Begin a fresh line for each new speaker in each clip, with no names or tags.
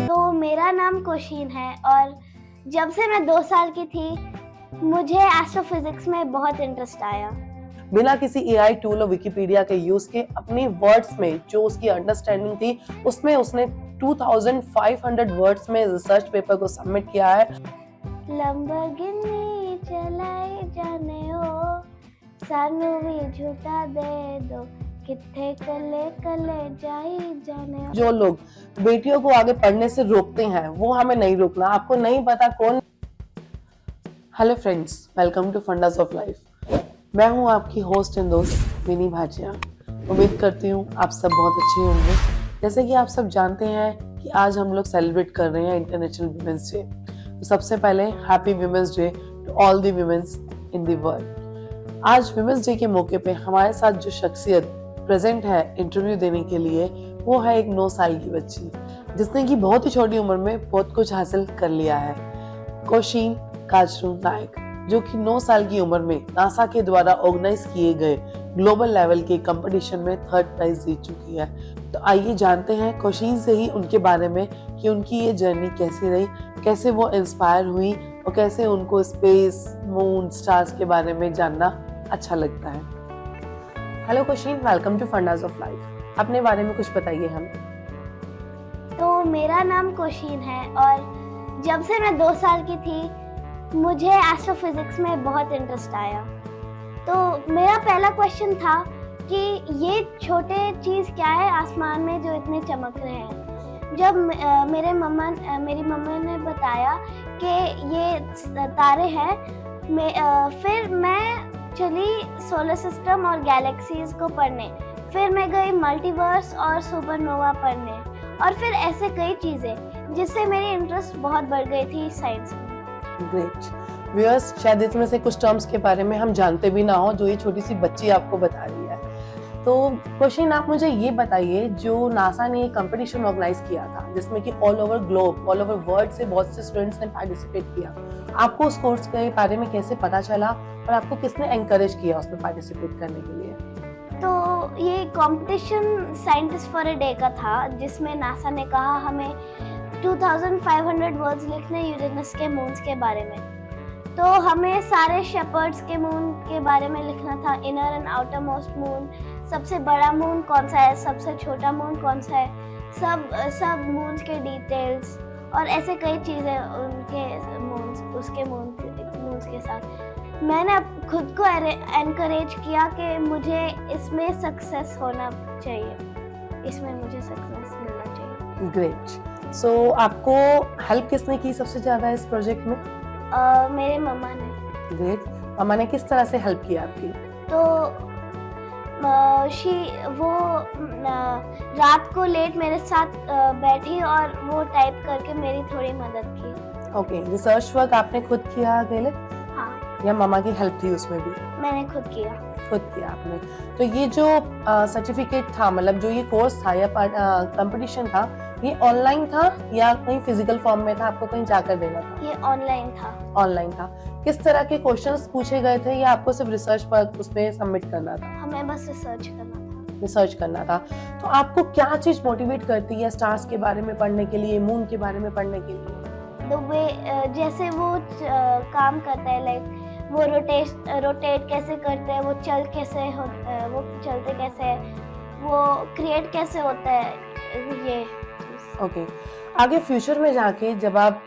तो मेरा नाम कोशीन है और जब से मैं 2 साल की थी मुझे एस्ट्रोफिजिक्स में बहुत इंटरेस्ट आया।
बिना किसी एआई टूल और विकिपीडिया के यूज के अपनी वर्ड्स में जो उसकी अंडरस्टैंडिंग थी उसमें उसने 2500 वर्ड्स में रिसर्च पेपर को सबमिट किया है।
लंबरगिनी चलाई जाने हो सानू भी झूठा दे दो किथे कले कले जाई जाने हो।
जो लोग बेटियों को आगे पढ़ने से रोकते हैं वो हमें नहीं रोकना। आपको नहीं पता कौन। Hello friends, welcome to fundas of life. मैं हूं आपकी होस्ट एंड दोस्त विनी भाटिया। उम्मीद करती हूं आप सब बहुत अच्छे होंगे। जैसे कि आप सब जानते हैं कि आज हम लोग सेलिब्रेट कर रहे हैं इंटरनेशनल वुमेन्स डे। तो सबसे पहले happy women's day to all the women's in the world. आज वुमेन्स डे के मौके पे हमारे साथ जो शख्सियत प्रेजेंट है इंटरव्यू देने के लिए वो है एक 9 साल की बच्ची जिसने की बहुत ही छोटी उम्र में बहुत कुछ हासिल कर लिया है। कोशीन काचरू नायक, जो कि 9 साल की उम्र में नासा के द्वारा ऑर्गेनाइज किए गए ग्लोबल लेवल के कंपटीशन में 3rd प्राइज जीत चुकी है। तो आइए जानते हैं कोशीन से ही उनके बारे में कि उनकी ये जर्नी कैसी रही, कैसे वो इंस्पायर हुई और कैसे उनको स्पेस, मून, स्टार्स के बारे में जानना अच्छा लगता है। हेलो कोशीन, welcome to fundas of life. अपने बारे में कुछ बताइए हमें।
तो मेरा नाम कोशीन है और जब से मैं 2 साल की थी मुझे एस्ट्रोफिजिक्स में बहुत इंटरेस्ट आया। तो मेरा पहला क्वेश्चन था कि ये छोटे चीज़ क्या है आसमान में जो इतने चमक रहे हैं। जब मेरी मम्मा ने बताया कि ये तारे हैं, फिर मैं चली सोलर सिस्टम और गैलेक्सीज को पढ़ने। फिर मैं गई मल्टीवर्स और सुपरनोवा पढ़ने और फिर ऐसे कई चीज़ें जिससे मेरी इंटरेस्ट बहुत बढ़ गई थी साइंस में।
ग्रेट व्यूअर्स, शायद इसमें से कुछ टर्म्स के बारे में हम जानते भी ना हो जो ये छोटी सी बच्ची आपको बता रही है। तो क्वेश्चन आप मुझे ये बताइए, जो नासा ने कंपटीशन ऑर्गेनाइज किया था जिसमें कि all over globe, all over world से बहुत से स्टूडेंट्स ने पार्टिसिपेट किया, आपको उस कोर्स के बारे में कैसे पता चला और आपको किसने एनकरेज किया उसमें पार्टिसिपेट करने के लिए?
तो ये competition scientist for a day का था जिसमें नासा ने कहा हमें 2500 वर्ड्स लिखने यूरेनस के मून्स के बारे में। तो हमें सारे शेपर्ड्स के मून के बारे में लिखना था, inner and outer most moon, सबसे बड़ा मून कौन सा है, सबसे छोटा मून कौन सा है, सब मून्स के डिटेल्स और ऐसे कई चीज़ें उनके मून्स, उसके मून्स के साथ। मैंने खुद को एनकरेज किया कि मुझे इसमें सक्सेस होना चाहिए, इसमें मुझे सक्सेस मिलना चाहिए।
ग्रेट। सो आपको हेल्प किसने की सबसे ज्यादा इस प्रोजेक्ट में?
मेरे मम्मा ने।
ग्रेट। मम्मा ने किस तरह से हेल्प की आपकी?
तो वो रात को लेट मेरे साथ बैठी और वो टाइप करके मेरी थोड़ी मदद की।
ओके, रिसर्च वर्क आपने खुद किया अकेले?
हाँ,
या मम्मा की हेल्प थी उसमें भी?
मैंने खुद किया
आपने। तो ये जो सर्टिफिकेट था, मतलब जो ये कोर्स था या कंपटीशन था, ये ऑनलाइन था या कहीं फिजिकल फॉर्म में था, आपको कहीं जाकर देना था?
ये ऑनलाइन था।
ऑनलाइन था। किस तरह के क्वेश्चंस पूछे गए थे या आपको सिर्फ रिसर्च वर्क उसमें सबमिट करना था?
हमें बस रिसर्च करना था।
तो आपको क्या चीज मोटिवेट करती है स्टार्स के बारे में पढ़ने के लिए, मून के बारे में पढ़ने के लिए?
जैसे वो काम करता है, लाइक वो रोटेट कैसे करते हैं, वो चलते कैसे है, वो क्रिएट कैसे होता है, ये।
ओके। आगे फ्यूचर में जाके जब आप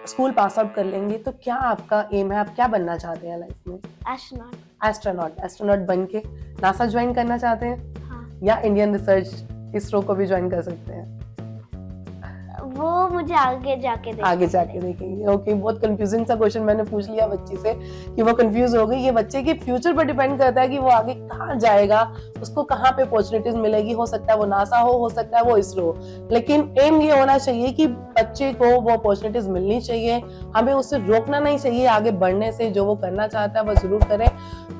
स्कूल पास आउट कर लेंगे तो क्या आपका एम है, आप क्या बनना चाहते हैं लाइफ में? एस्ट्रोनॉट बन के नासा ज्वाइन करना चाहते हैं?
हाँ।
या इंडियन रिसर्च इसरो को भी ज्वाइन कर सकते हैं?
वो मुझे आगे जाके
देखेंगे। ओके, बहुत कंफ्यूजिंग सा क्वेश्चन मैंने पूछ लिया बच्ची से कि वो कंफ्यूज हो गई। ये बच्चे के फ्यूचर पर डिपेंड करता है कि वो आगे कहाँ जाएगा, उसको कहाँ पे अपॉर्चुनिटीज मिलेगी। हो सकता है वो नासा हो सकता है वो इसरो हो, लेकिन एम ये होना चाहिए कि बच्चे को वो अपॉर्चुनिटीज मिलनी चाहिए। हमें उससे रोकना नहीं चाहिए आगे बढ़ने से। जो वो करना चाहता है वो जरूर करें।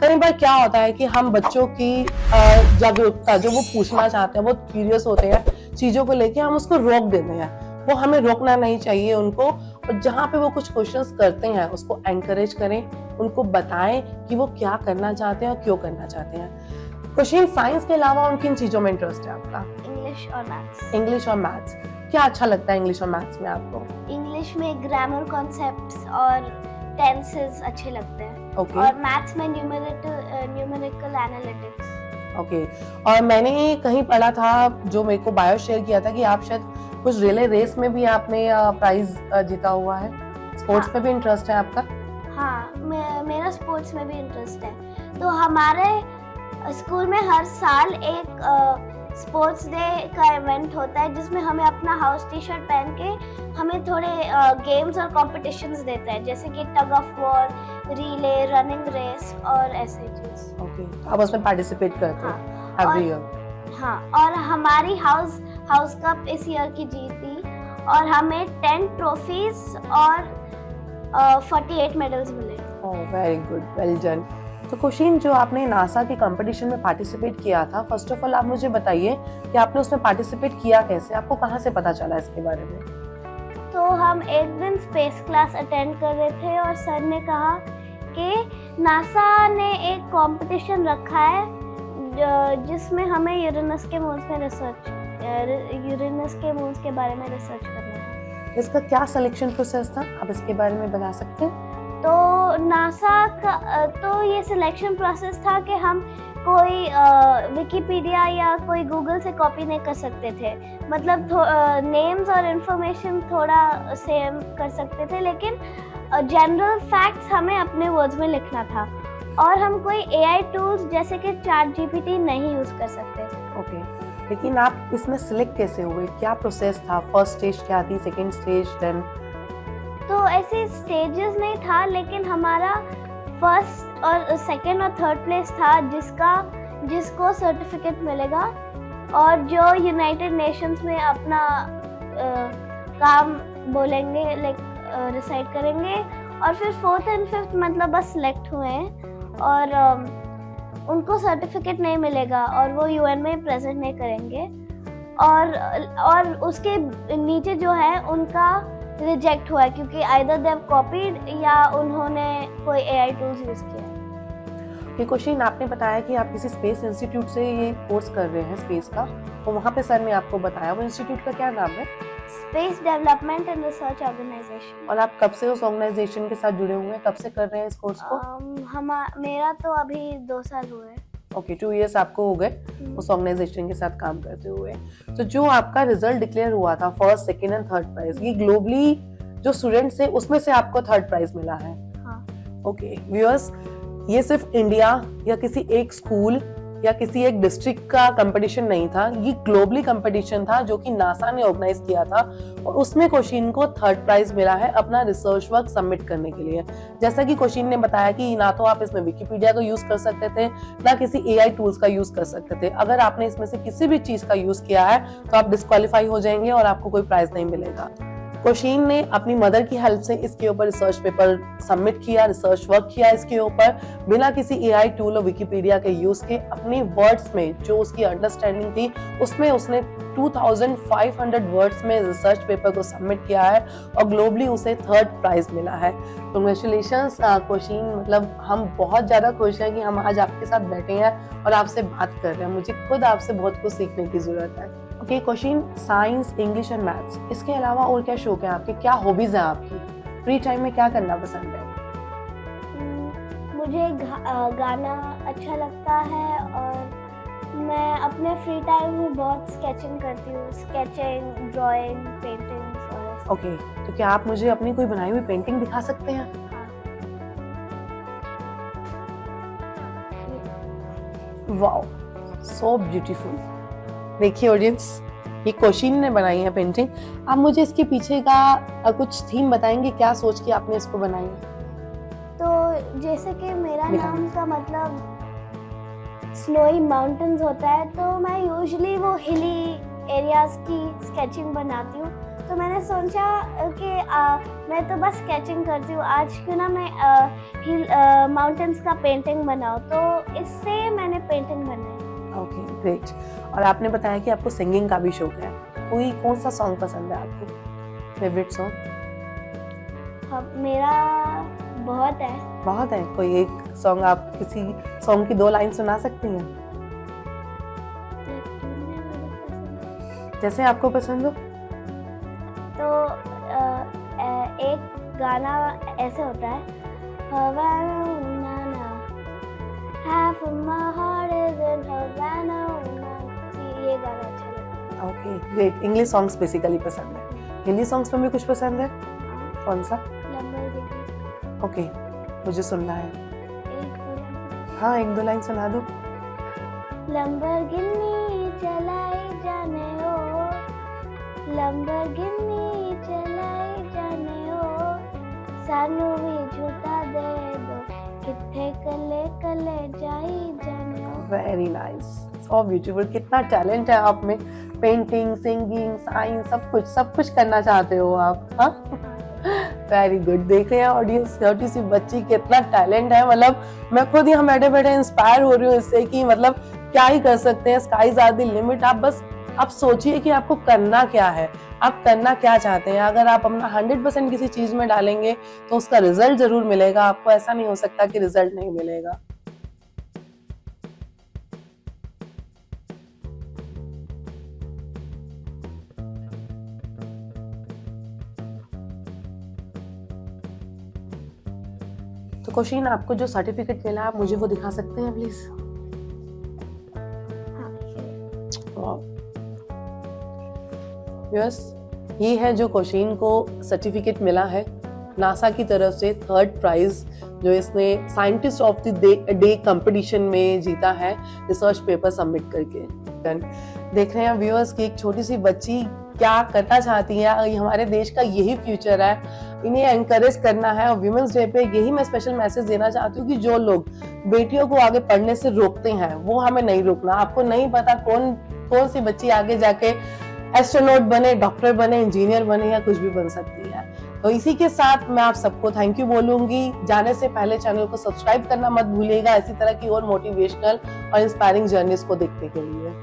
कई बार क्या होता है कि हम बच्चों की जागरूकता, जो वो पूछना चाहते हैं, वो क्यूरियस होते हैं चीजों को लेके, हम उसको रोक देते हैं। वो हमें रोकना नहीं चाहिए उनको। और जहाँ पे वो कुछ क्वेश्चंस करते हैं उसको एनकरेज करें, उनको बताएं कि वो क्या करना चाहते हैं और क्यों करना चाहते हैं। क्वेश्चन, साइंस के अलावा उन किन चीजों में इंटरेस्ट है आपका?
इंग्लिश और मैथ्स।
इंग्लिश और मैथ्स, क्या अच्छा लगता है इंग्लिश और मैथ्स में आपको?
इंग्लिश में ग्रामर कॉन्सेप्ट्स और टेंसेस अच्छे लगते हैं।
ओके
और मैथ्स में न्यूमेरिकल एनालिटिक्स।
ओके। और मैंने कहीं पढ़ा था, जो मेरे को बायो शेयर किया था, कि आप शायद कुछ रिले रेस में भी आपने प्राइज जीता हुआ है। स्पोर्ट्स में भी इंटरेस्ट है आपका?
हाँ, मेरा स्पोर्ट्स में भी इंटरेस्ट है। तो हमारे स्कूल में हर साल एक स्पोर्ट्स डे का इवेंट होता है जिसमें हमें अपना हाउस टी शर्ट पहन के हमें थोड़े गेम्स और कॉम्पिटिशंस देते हैं, जैसे कि tug of war, relay, running race और ऐसे चीज।
ओके, आप उसमें पार्टिसिपेट करते हो एवरी ईयर?
हाँ, और हमारी हाउस कप इस ईयर की जीती और हमें 10 ट्रॉफीज और 48 मेडल्स मिले।
Oh very good, well done. तो कोशीन, जो आपने नासा के कंपटीशन में पार्टिसिपेट किया था, फर्स्ट ऑफ ऑल आप मुझे बताइए कि आपने उसमें पार्टिसिपेट किया कैसे, आपको कहाँ से पता चला इसके बारे में?
तो हम एक दिन स्पेस क्लास अटेंड कर रहे थे और सर ने कहा कि नासा ने एक कंपटीशन रखा है जिसमें हमें यूरेनस के मून्स के बारे में रिसर्च करना है।
इसका क्या सिलेक्शन प्रोसेस था, आप इसके बारे में बता सकते हैं?
तो नासा का तो ये सिलेक्शन प्रोसेस था कि हम कोई विकिपीडिया या कोई गूगल से कॉपी नहीं कर सकते थे। मतलब नेम्स और इन्फॉर्मेशन थोड़ा सेम कर सकते थे, लेकिन जनरल फैक्ट्स हमें अपने वर्ड्स में लिखना था और हम कोई एआई टूल्स जैसे कि ChatGPT नहीं यूज कर सकते थे।
ओके, लेकिन आप इसमें सिलेक्ट कैसे हुए, क्या प्रोसेस था? फर्स्ट स्टेज क्या थी, सेकंड स्टेज, देन?
तो ऐसे स्टेजेस नहीं था, लेकिन हमारा फर्स्ट और सेकंड और थर्ड प्लेस था जिसको सर्टिफिकेट मिलेगा और जो यूनाइटेड नेशंस में अपना काम बोलेंगे, लाइक रिसाइड करेंगे। और फिर फोर्थ एंड फिफ्थ मतलब बस सिलेक्ट हुए हैं और उनको सर्टिफिकेट नहीं मिलेगा और वो यूएन में प्रेजेंट नहीं करेंगे और उसके नीचे जो है उनका रिजेक्ट हुआ है क्योंकि आइदर दे हैव कॉपीड या उन्होंने कोई एआई टूल्स यूज किया।
कोशीन, आपने बताया कि आप किसी स्पेस इंस्टीट्यूट से ये कोर्स कर रहे हैं स्पेस का, तो वहाँ पे सर ने आपको बताया, वो इंस्टीट्यूट का क्या नाम है?
Space development and research organisation.
और आप कब से उस ऑर्गेनाइजेशन के साथ जुड़े हुए हैं, कब से कर रहे हैं इस कोर्स को?
मेरा तो अभी 2 साल हुए हैं।
ओके, 2 इयर्स आपको हो गए उस ऑर्गेनाइजेशन के साथ काम करते हुए। तो जो आपका रिजल्ट डिक्लेयर हुआ था, first, second and third prize, ये ग्लोबली जो स्टूडेंट्स है उसमें से आपको थर्ड प्राइज मिला है?
हाँ।
ओके व्यूअर्स, ये सिर्फ इंडिया या किसी एक स्कूल या किसी एक डिस्ट्रिक्ट का कंपटीशन नहीं था, ये ग्लोबली कंपटीशन था जो कि नासा ने ऑर्गेनाइज किया था और उसमें कोशीन को थर्ड प्राइज मिला है अपना रिसर्च वर्क सबमिट करने के लिए। जैसा कि कोशीन ने बताया कि ना तो आप इसमें विकिपीडिया का यूज कर सकते थे, ना किसी एआई टूल्स का यूज कर सकते थे। अगर आपने इसमें से किसी भी चीज का यूज किया है तो आप डिस्क्वालीफाई हो जाएंगे और आपको कोई प्राइज नहीं मिलेगा। कोशीन ने अपनी मदर की हेल्प से इसके ऊपर रिसर्च पेपर सबमिट किया, रिसर्च वर्क किया इसके ऊपर, बिना किसी एआई टूल और विकिपीडिया के यूज के। अपनी वर्ड्स में जो उसकी अंडरस्टैंडिंग थी उसमें उसने 2500 वर्ड्स में रिसर्च पेपर को सबमिट किया है और ग्लोबली उसे थर्ड प्राइज मिला है। कांग्रेचुलेशंस कोशीन, मतलब हम बहुत ज्यादा खुश हैं कि हम आज आपके साथ बैठे हैं और आपसे बात कर रहे हैं। मुझे खुद आपसे बहुत कुछ सीखने की जरूरत है। ओके कोशीन, साइंस, इंग्लिश और मैथ्स, इसके अलावा और क्या शौक है आपके, क्या हॉबीज हैं आपकी, फ्री टाइम में क्या करना पसंद है?
मुझे गाना अच्छा लगता है और मैं अपने फ्री टाइम में बहुत स्केचिंग करती हूँ, स्केचिंग, ड्राइंग, पेंटिंग्स और
ओके, तो क्या आप मुझे अपनी कोई बनाई हुई पेंटिंग दिखा सकते हैं? Wow, so beautiful. देखिए ऑडियंस, ये कोशीन ने बनाई है पेंटिंग। आप मुझे इसके पीछे का कुछ थीम बताएंगे, क्या सोच के आपने इसको बनाई है?
तो जैसे कि मेरा नाम का मतलब स्नोई माउंटेन्स होता है, तो मैं यूजुअली वो हिली एरियाज की स्केचिंग बनाती हूँ। तो मैंने सोचा कि मैं तो बस स्केचिंग करती हूँ, आज क्यों ना मैं माउंटेन्स का पेंटिंग बनाऊँ, तो इससे मैंने पेंटिंग बनाई।
Okay great. और आपने बताया कि आपको सिंगिंग का भी शौक है, कोई कौन सा सॉन्ग पसंद है आपको, फेवरेट सॉन्ग?
मेरा बहुत है।
कोई एक सॉन्ग, आप किसी सॉन्ग की 2 लाइन सुना सकती हैं? जैसे आपको पसंद हो।
तो एक गाना ऐसे होता है, Havana, Unana, half of my heart is in Havana, Unana। ये गाना अच्छा लगता
okay great. English songs basically पसंद है। हिंदी सॉन्ग्स में भी कुछ पसंद है?
है।
कौन सा?
लंबरगिनी।
ओके मुझे सुनना है।
एक दो
हाँ एक दो लाइन सुना दो।
लंबरगिनी चलाई जाने ओ, लंबरगिनी चलाई जाने ओ, सानू भी झूठा दे दो, किथे कले कले जाई जाने ओ।
Very nice, so beautiful. कितना टैलेंट है आप में, पेंटिंग, सिंगिंग, साइंस, सब कुछ करना चाहते हो आप। हाँ वेरी गुड। देख रहे हैं ऑडियंस, छोटी सी बच्ची कितना टैलेंट है। मतलब मैं खुद यहाँ बैठे बैठे इंस्पायर हो रही हूँ इससे कि मतलब क्या ही कर सकते हैं। Skies are the limit. आप सोचिए कि आपको करना क्या है, आप करना क्या चाहते हैं। अगर आप अपना 100% किसी चीज में डालेंगे तो उसका रिजल्ट जरूर मिलेगा आपको। ऐसा नहीं हो सकता कि रिजल्ट नहीं मिलेगा। तो कोशीन, आपको जो सर्टिफिकेट मिला आप मुझे वो दिखा सकते हैं प्लीज? यस, ये है जो कोशीन को सर्टिफिकेट मिला है नासा की तरफ से, 3rd प्राइज जो इसने scientist of the day competition में जीता है रिसर्च पेपर सबमिट करके। देख रहे हैं व्यूअर्स कि एक छोटी सी बच्ची क्या करना चाहती है। हमारे देश का यही फ्यूचर है, इन्हें एनकरेज करना है। और विमेंस डे पे यही मैं स्पेशल मैसेज देना चाहती हूँ कि जो लोग बेटियों को आगे पढ़ने से रोकते हैं वो हमें नहीं रोकना। आपको नहीं पता कौन सी बच्ची आगे जाके एस्ट्रोनॉट बने, डॉक्टर बने, इंजीनियर बने या कुछ भी बन सकती है। तो इसी के साथ मैं आप सबको थैंक यू बोलूंगी। जाने से पहले चैनल को सब्सक्राइब करना मत भूलिएगा इसी तरह की और मोटिवेशनल और इंस्पायरिंग जर्नीज को देखने के लिए।